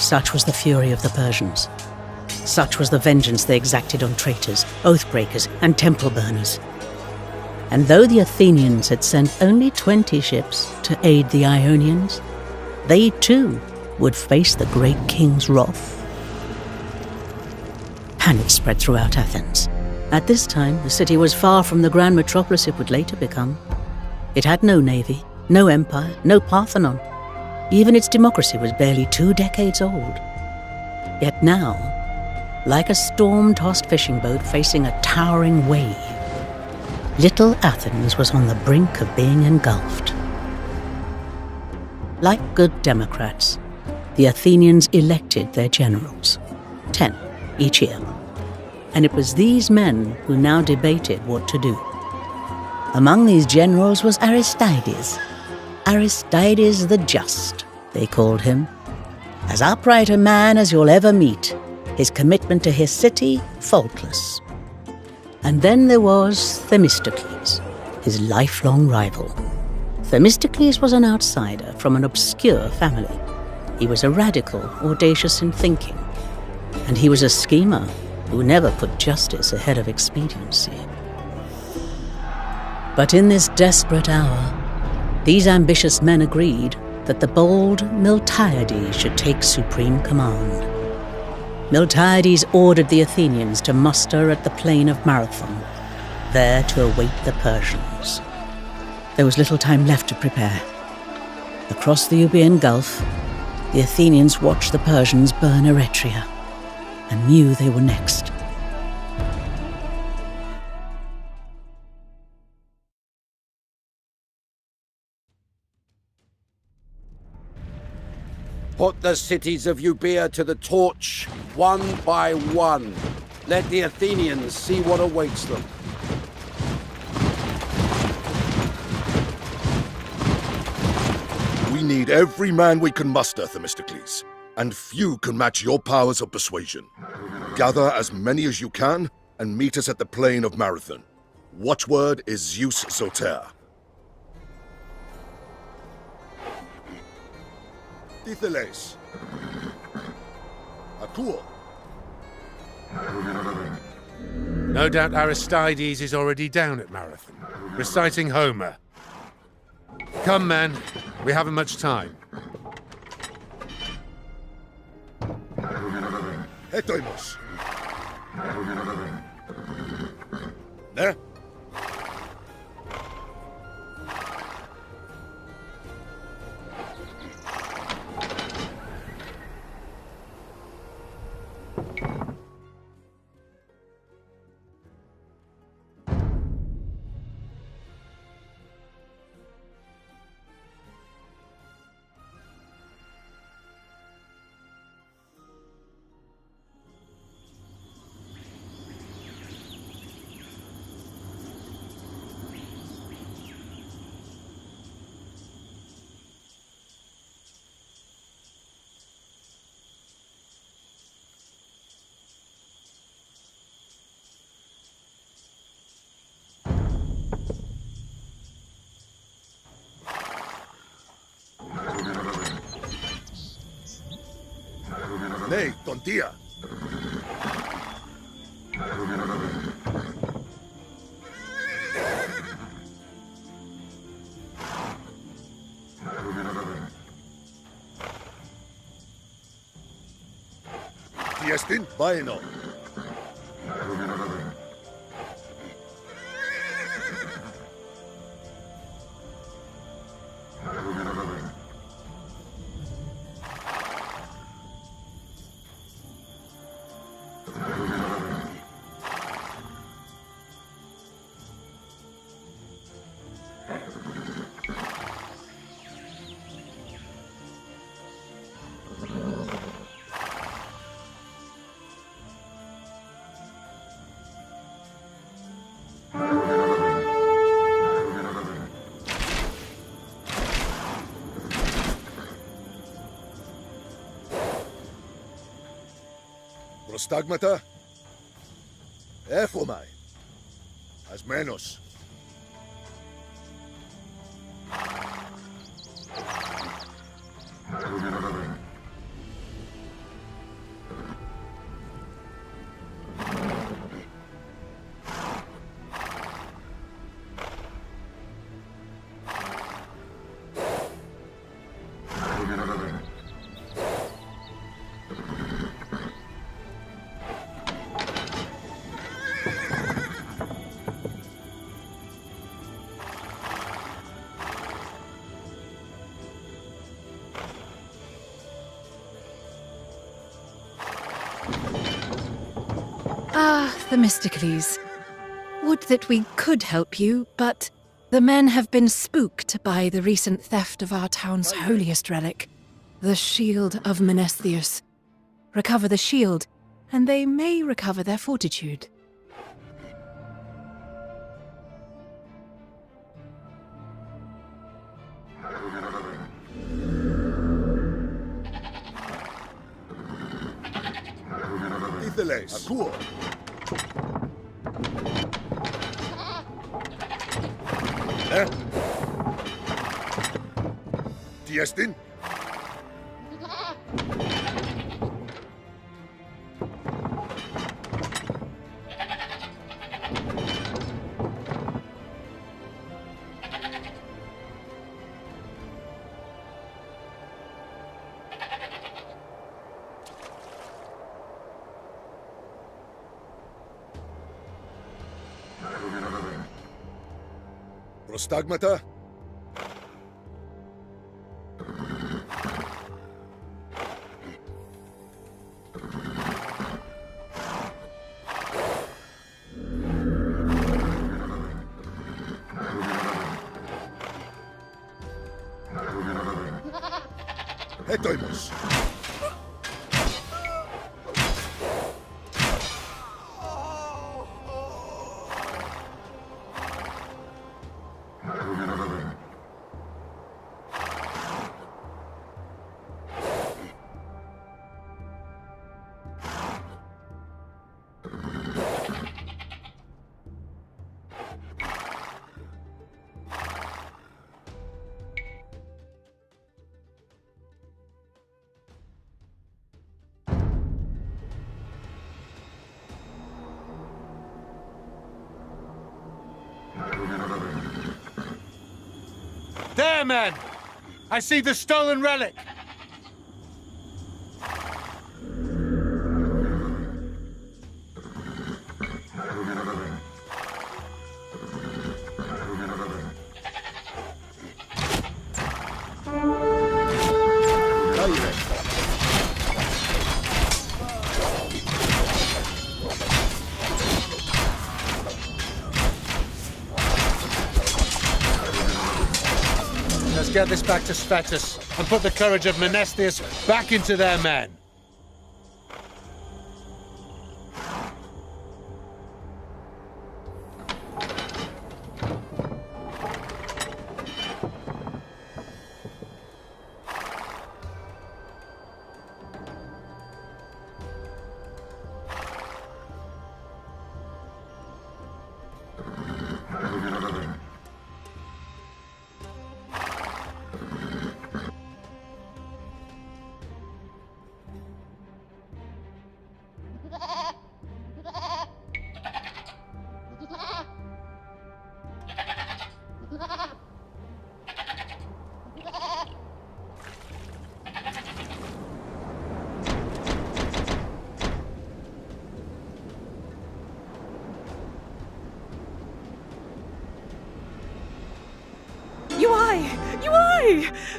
Such was the fury of the Persians. Such was the vengeance they exacted on traitors, oath-breakers, and temple burners. And though the Athenians had sent only 20 ships to aid the Ionians, they too would face the great king's wrath. Panic spread throughout Athens. At this time, the city was far from the grand metropolis it would later become. It had no navy, no empire, no Parthenon. Even its democracy was barely 2 decades old. Yet now, like a storm-tossed fishing boat facing a towering wave, little Athens was on the brink of being engulfed. Like good Democrats, the Athenians elected their generals, 10 each year. And it was these men who now debated what to do. Among these generals was Aristides. Aristides the Just, they called him. As upright a man as you'll ever meet, his commitment to his city faultless. And then there was Themistocles, his lifelong rival. Themistocles was an outsider from an obscure family. He was a radical, audacious in thinking, and he was a schemer who never put justice ahead of expediency. But in this desperate hour, these ambitious men agreed that the bold Miltiades should take supreme command. Miltiades ordered the Athenians to muster at the plain of Marathon, there to await the Persians. There was little time left to prepare. Across the Euboean Gulf, the Athenians watched the Persians burn Eretria and knew they were next. Put the cities of Euboea to the torch, one by one. Let the Athenians see what awaits them. We need every man we can muster, Themistocles, and few can match your powers of persuasion. Gather as many as you can, and meet us at the plain of Marathon. Watchword is Zeus Soter. Tithiles. Akuo. No doubt Aristides is already down at Marathon, reciting Homer. Come, men. We haven't much time. Hetoimos. Ne? Ne, tontia. Tiestin, vaino. Prostagmata? Ephomai. Asmenos. Themistocles. Would that we could help you, but the men have been spooked by the recent theft of our town's holiest relic, the Shield of Menesthius. Recover the shield, and they may recover their fortitude. Itheles. Akur. Diestin? Prostagmata? Etoimos. There, men! I see the stolen relic! Let's get this back to Svetus and put the courage of Menesthius back into their men.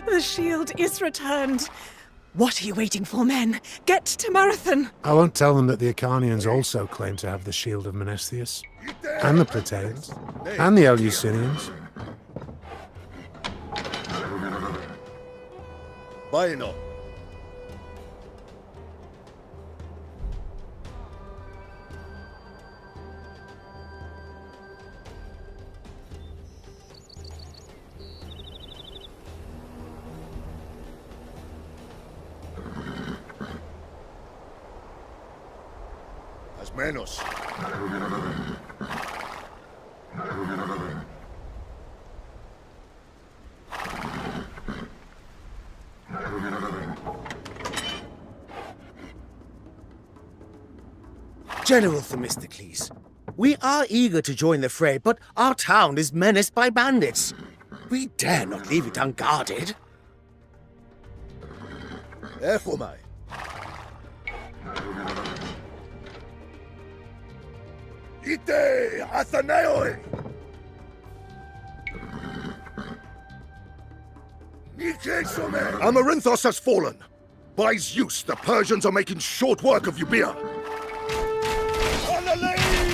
The shield is returned. What are you waiting for, men? Get to Marathon! I won't tell them that the Athenians also claim to have the shield of Menesthius, and the Plataeans, and the Eleusinians. Baino. Menos. General Themistocles, we are eager to join the fray, but our town is menaced by bandits. We dare not leave it unguarded. Echomai. Ite Athanaoi! Amarinthos has fallen. By Zeus, the Persians are making short work of Euboea. On the lane!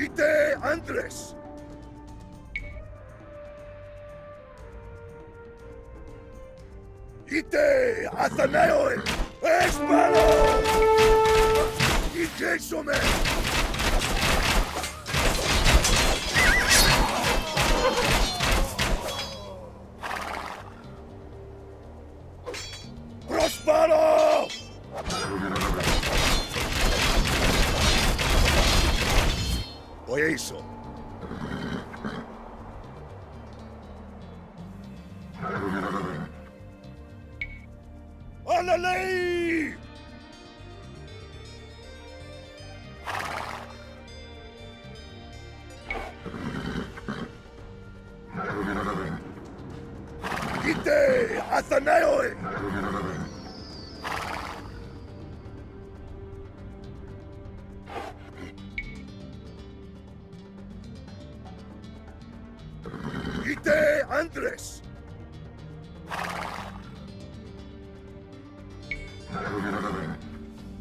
Ite Andres! Ite Athanaoi! Espalo! Ite Some! Prospero! Oieso. Alalei! Ite Athanaoi! Ite Andres!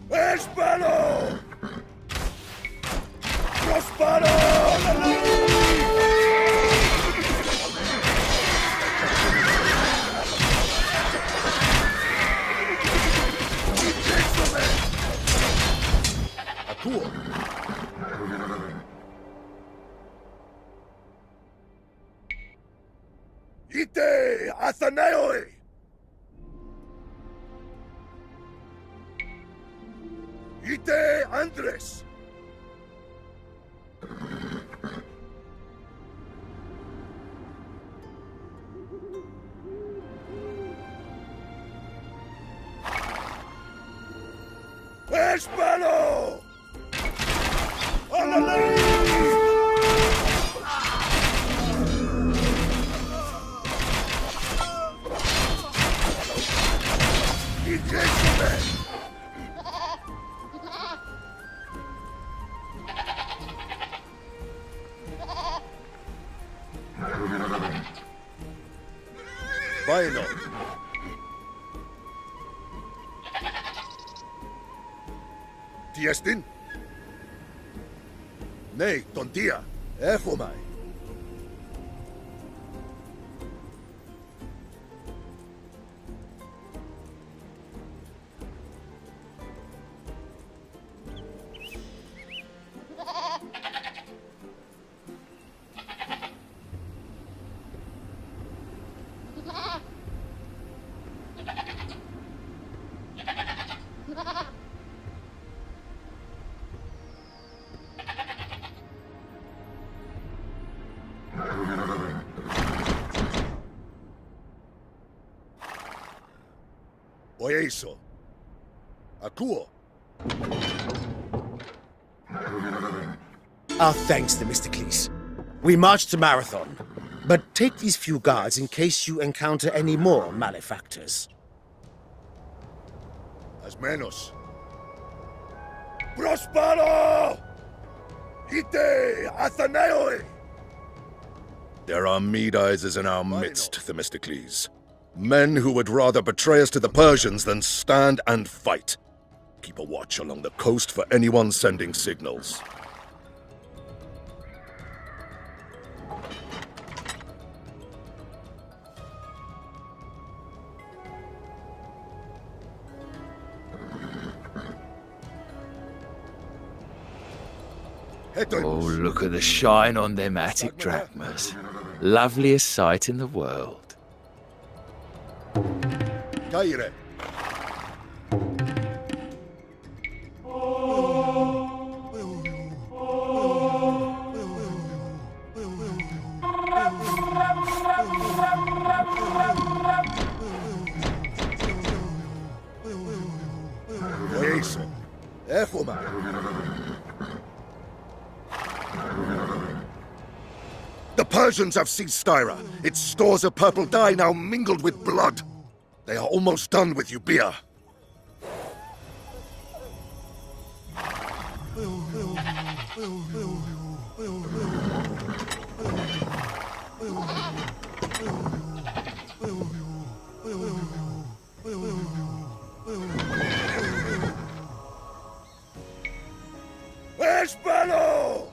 Espalo! Prospero! Akuo! Ite Athanaoi! Ite Andres! Espalo! Bueno. Tiestin? Nee, tontia. Voor mij. Oieso. Akuo. Our thanks, Themistocles. We march to Marathon, but take these few guards in case you encounter any more malefactors. As menos. Prospero! Ite Athanaoi! There are Medizers in our midst, Themistocles. Men who would rather betray us to the Persians than stand and fight. Keep a watch along the coast for anyone sending signals. Oh, look at the shine on them Attic drachmas. Loveliest sight in the world. Caire. Oieso. Echoma. The Persians have seized Styra. Its stores of purple dye now mingled with blood. They are almost done with Euboea. Espalo!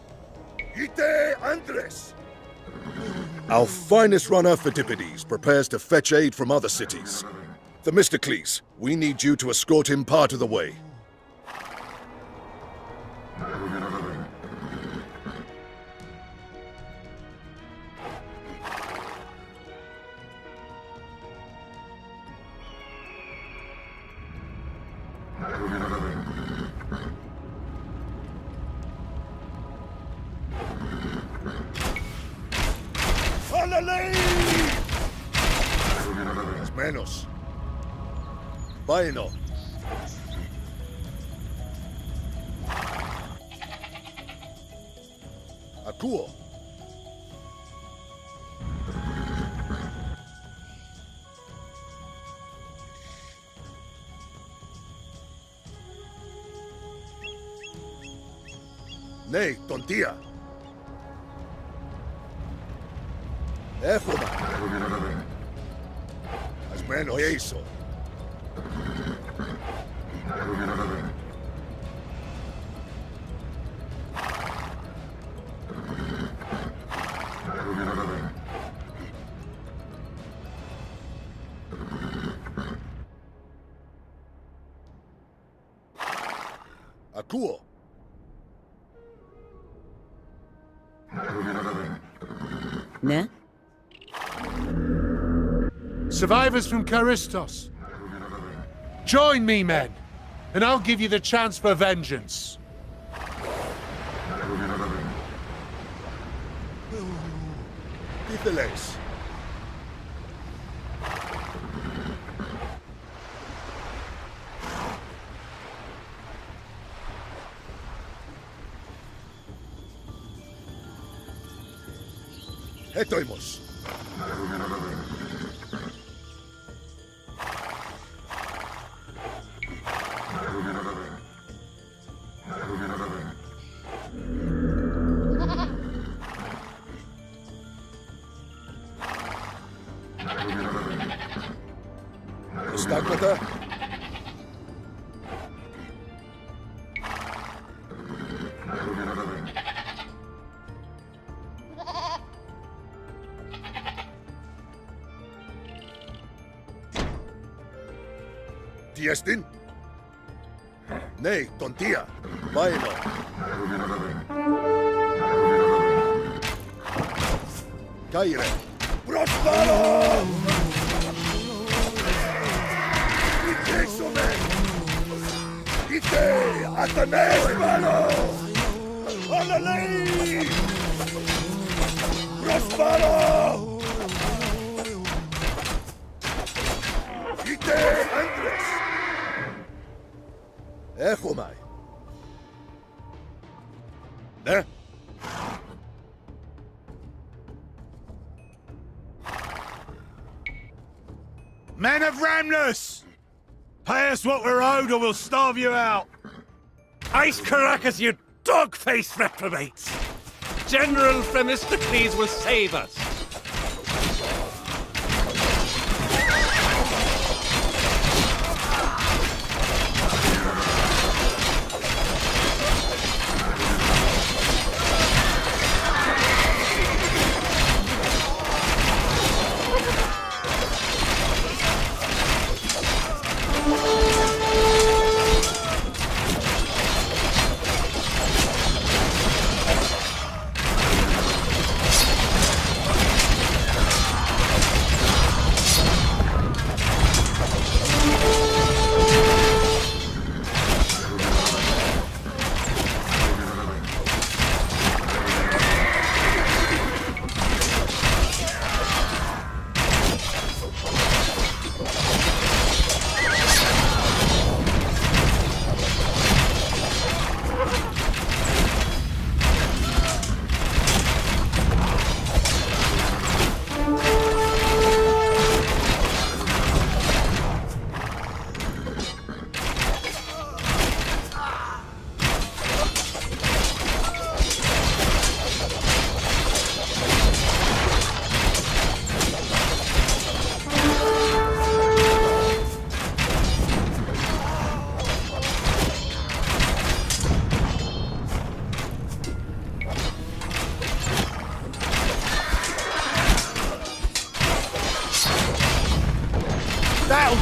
Our finest runner, Phidippides, prepares to fetch aid from other cities. Themistocles, we need you to escort him part of the way. Menos. Vaino. Akuo. Nei, tontia. Éfoma. As menos eso. Akuo. Ne? Survivors from Charistos. Join me, men, and I'll give you the chance for vengeance. Díteles. Etoimos. Stagmata. Diestin? Nei, tontia. Vaino. Caire. Prospero! Ite, Athenians, Alalei! Prospero! Ite, Andres! Echomai. Ne? Men of Ramnus! Pay us what we're owed or we'll starve you out! Ice Caracas, you dog-faced reprobates! General Themistocles will save us!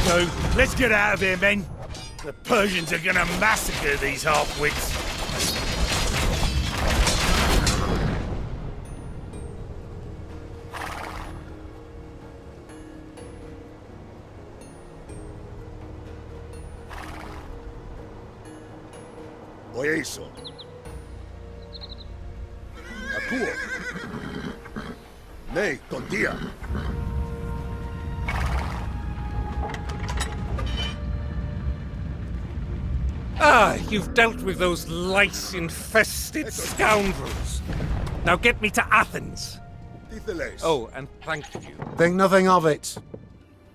go. Let's get out of here, men. The Persians are gonna massacre these half-wits. Oyeso. Akuo. Nei, tontia. Ah, you've dealt with those lice-infested scoundrels. Now get me to Athens. Ditheles. Oh, and thank you. Think nothing of it.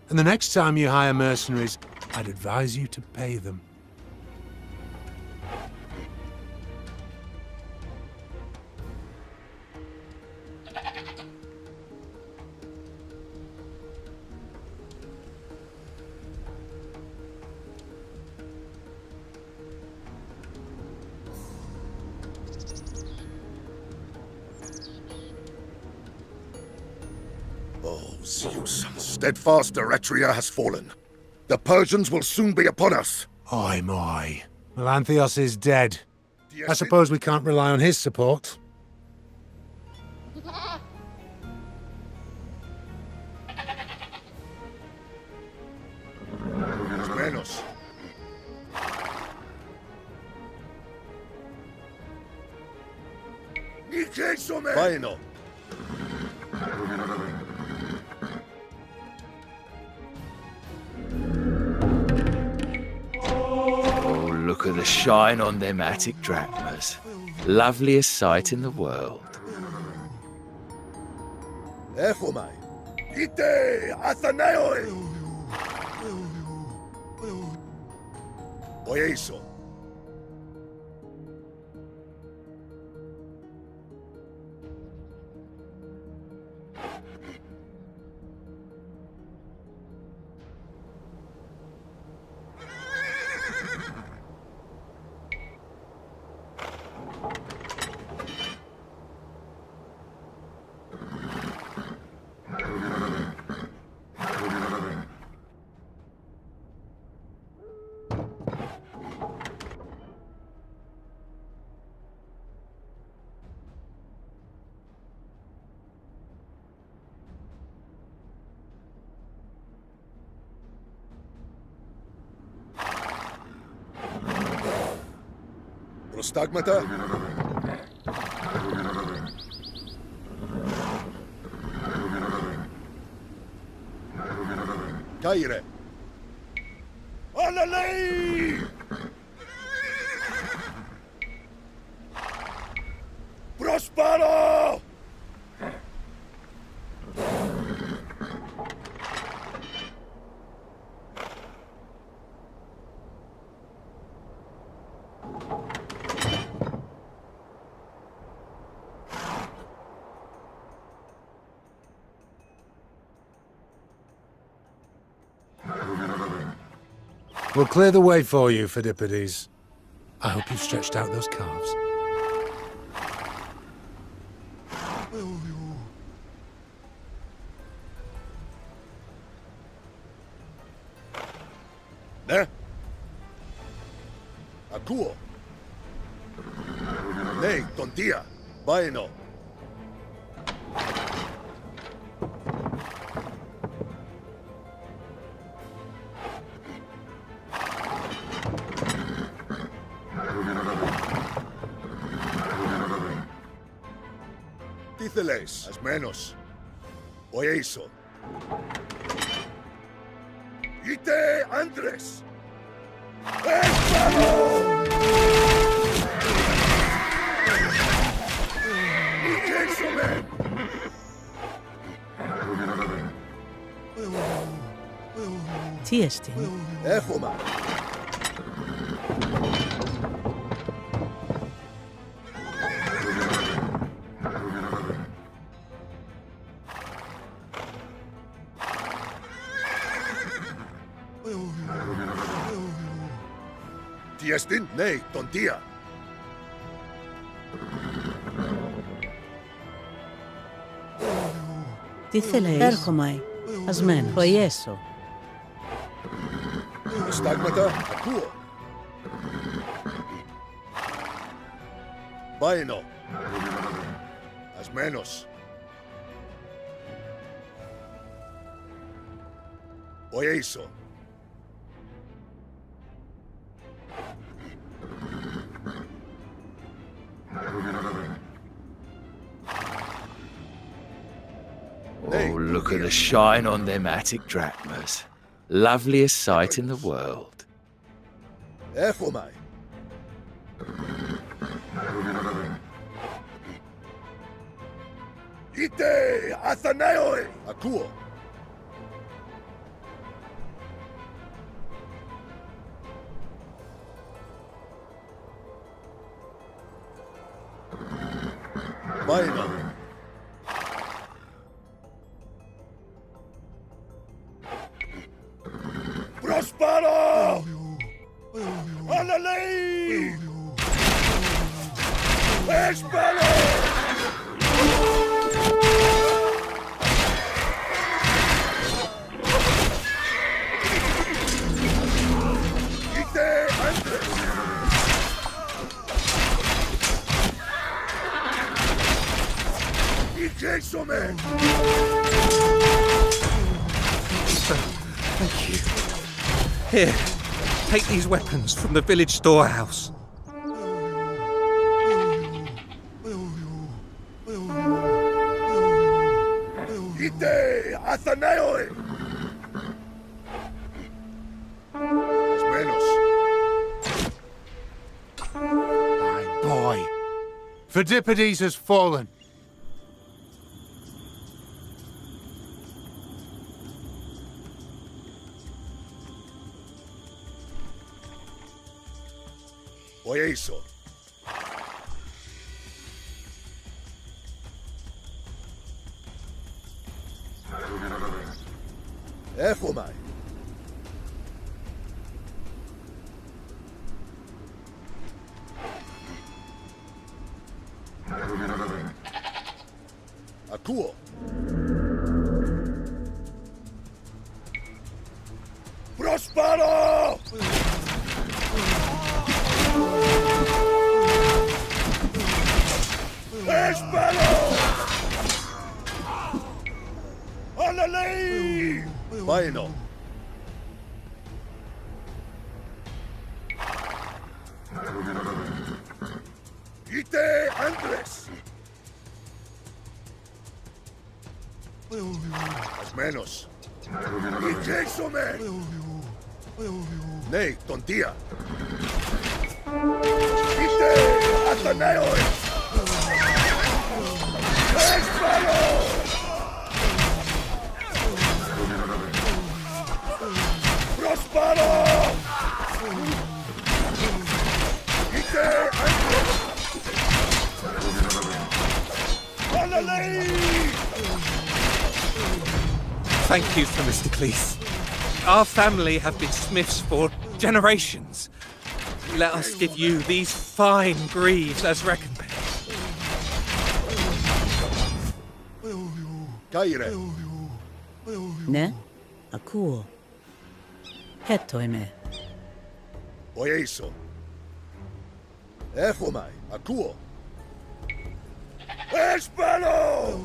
And the next time you hire mercenaries, I'd advise you to pay them. Oh, Zeus, steadfast Eretria has fallen. The Persians will soon be upon us. Oi, my. Well, Anthios is dead. I suppose we can't rely on his support. Menos. Vaino. Oh, look at the shine on them Attic drachmas. Loveliest sight in the world. Ephomai. Ite Athanaoi. Oyeso. Prostagmata? Caire. Alalei! Prospero! We'll clear the way for you, Phidippides. I hope you've stretched out those calves. Ne? Akuo. Nei, tontia. Vaino. Ditheles, as menos. Oyeso. Ite Andres. Espero! Ikesume! Tiestin. Ephoma. Tiestin? Nei, tontia. Τι θέλεις? Έρχομαι. Ασμένος. Βοηθήσω. Prostagmata, Akuo. Baino. Asmenos. Oieso. Oh, look at the shine on them Attic drachmas. Loveliest sight in the world. Echomai. Ite Athanaoi. Akuo. Baino. Prospero! Analei! Espero! Ite antes! Ite Thank you. Here, take these weapons from the village storehouse. Ite Athanaoi! Menos. My boy. Phidippides has fallen. Oieso. Echomai. Akuo. Prospero! Espero! Analei! Baino. Ite Andres. As menos. Ite Some. Nei, tontia. Ite Athanaoi. Espero! Prospero! Ite Thank you, Themistocles. Our family have been smiths for generations. Let us give you these fine greaves as recompense. Caire. Ne? Akuo. Hetoime. Oieso. Echomai. Akuo. Espero!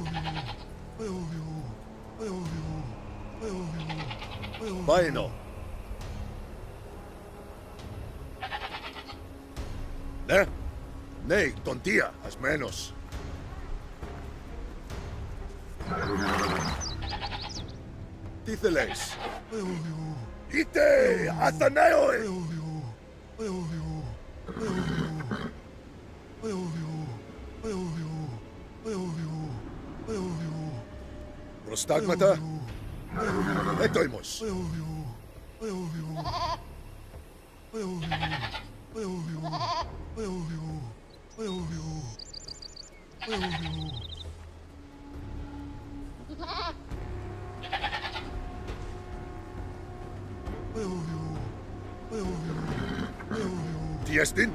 Baino. Ne? Nei, tontia, as menos. Tíceles. Ite Athanaoi. Prostagmata. Etoimos. Tiestin?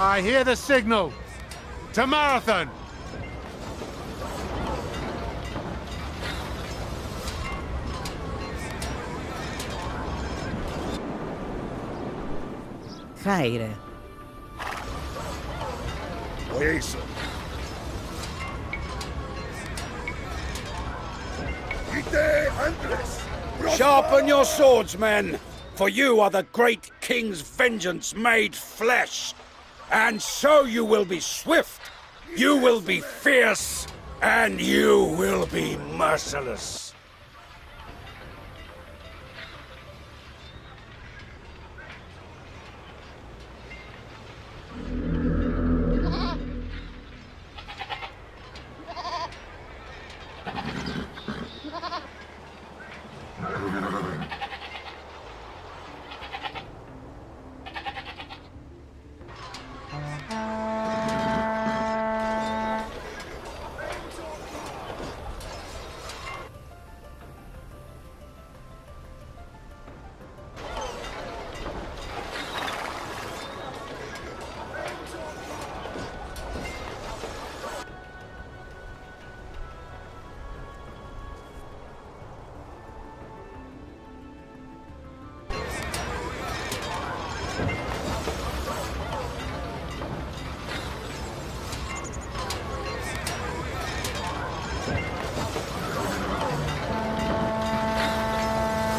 I hear the signal. To Marathon! Caire. Oieso. Ite Andres! Sharpen your swords, men, for you are the great king's vengeance made flesh. And so you will be swift, you will be fierce, and you will be merciless.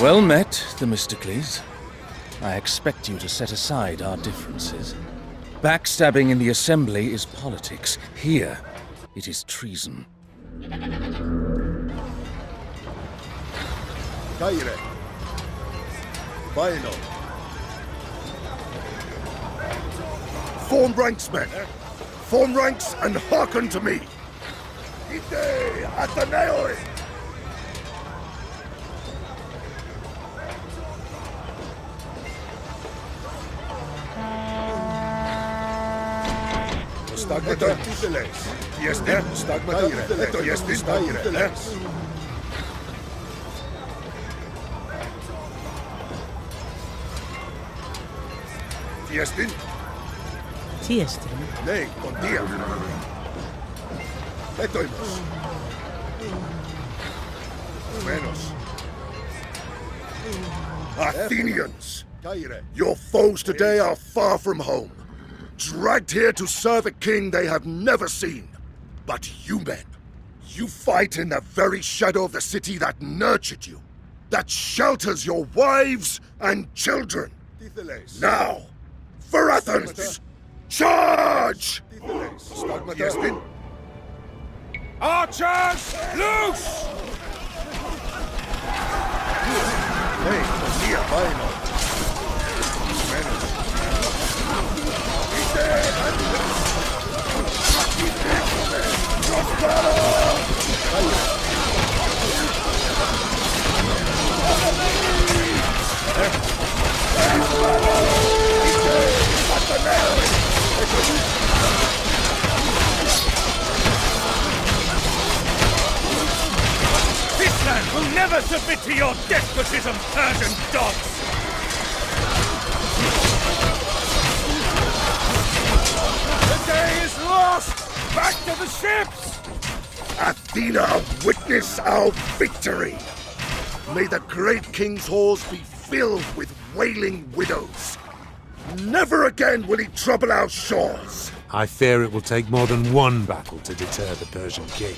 Well met, Themistocles. I expect you to set aside our differences. Backstabbing in the Assembly is politics. Here, it is treason. Caire. Vaino. Form ranks, men. Form ranks and hearken to me. Ite Athenaoi! Stagmatar Tiseles. Jestem Stagmatar. Eto jestem Stagmatar. Jestem? Tiestin. Nei, con dia. Etoimos. Menos. Athenians! Your foes today are far from home. Dragged here to serve a king they have never seen. But you men, you fight in the very shadow of the city that nurtured you, that shelters your wives and children. Now, for Athens, charge! Archers, loose! Hey, here, Vaino. Menos. This land will never submit to your despotism, Persian dogs! The day is lost! Back to the ships! Athena, witness our victory! May the great king's halls be filled with wailing widows. Never again will he trouble our shores. I fear it will take more than one battle to deter the Persian king.